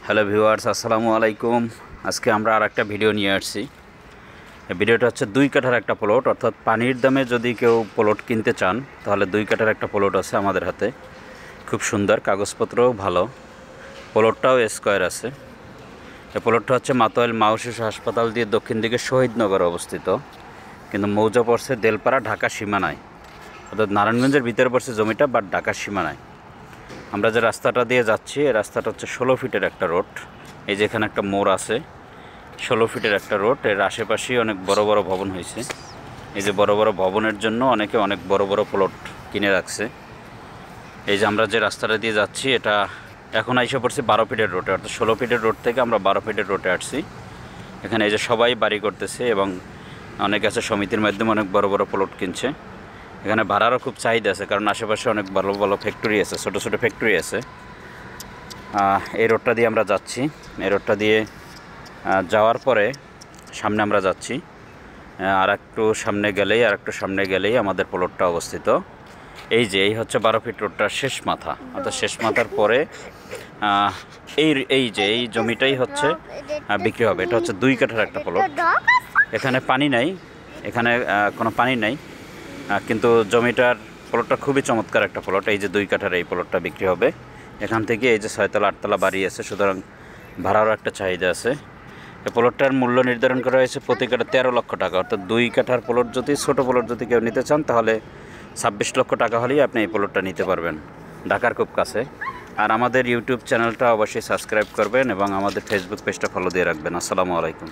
Hello viewers, আসসালামু আলাইকুম। আজকে আমরা আর একটা ভিডিও নিয়ে আসছি। এই ভিডিওটা হচ্ছে 2 কাঠার একটা প্লট, অর্থাৎ পানির দামে যদি কেউ প্লট কিনতে চান তাহলে 2 কাঠার একটা প্লট আছে আমাদের হাতে। খুব সুন্দর, কাগজপত্রও ভালো, প্লটটাও স্কোয়ার আছে। এই প্লটটা হচ্ছে মাতোয়াইল মা ও শিশু হাসপাতাল দিয়ে দক্ষিণ দিকে শহীদনগর অবস্থিত, কিন্তু মৌজা পড়ছে দেলপাড়া, ঢাকা সীমানায়, অর্থাৎ নারায়ণগঞ্জের ভিতরে পড়ছে জমিটা, বাট ঢাকার সীমানায়। আমরা যে রাস্তাটা দিয়ে যাচ্ছি এই রাস্তাটা হচ্ছে 16 ফিটের একটা রোড। এই যে এখানে একটা মোড় আছে, 16 ফিটের একটা রোড। এর আশেপাশেই অনেক বড় বড় ভবন হয়েছে। এই যে বড় বড় ভবনের জন্য অনেকে অনেক বড় বড় প্লট কিনে রাখছে। এই যে আমরা যে রাস্তাটা দিয়ে যাচ্ছি এটা এখন আইসা পড়ছি 12 ফিটের রোডে, অর্থাৎ 16 ফিটের রোড থেকে আমরা 12 ফিটের রোডে আসছি। এখানে এই যে সবাই বাড়ি করতেছে এবং অনেক আছে সমিতির মাধ্যমে অনেক বড় বড় প্লট কিনছে। এখানে ভাড়ারও খুব চাহিদা আছে, কারণ আশেপাশে অনেক ভালো ভালো ফ্যাক্টরি আছে, ছোটো ছোটো ফ্যাক্টরি আছে। এই রোডটা দিয়ে আমরা যাচ্ছি। এই রোডটা দিয়ে যাওয়ার পরে সামনে আমরা যাচ্ছি, আর একটু সামনে গেলেই আমাদের প্লটটা অবস্থিত। এই হচ্ছে 12 ফিট রোডটার শেষ মাথা, অর্থাৎ শেষ মাথার পরে এই জমিটাই হচ্ছে বিক্রি হবে। এটা হচ্ছে 2 কাঠার একটা প্লট। এখানে পানি নাই, এখানে কোনো পানি নাই, কিন্তু জমিটার প্লটটা খুবই চমৎকার একটা প্লট। এই যে 2 কাঠার এই প্লটটা বিক্রি হবে। এখান থেকে এই যে 6 তলা 8 তলা বাড়ি আছে, সুতরাং ভাড়ারও একটা চাহিদা আছে। এই প্লটটার মূল্য নির্ধারণ করা হয়েছে প্রতি কাঠা 13 লক্ষ টাকা, অর্থাৎ 2 কাঠার প্লট যদি ছোটো প্লট যদি কেউ নিতে চান তাহলে 26 লক্ষ টাকা হলেই আপনি এই প্লটটা নিতে পারবেন, ঢাকার খুব কাছে। আর আমাদের ইউটিউব চ্যানেলটা অবশ্যই সাবস্ক্রাইব করবেন এবং আমাদের ফেসবুক পেজটা ফলো দিয়ে রাখবেন। আসসালামু আলাইকুম।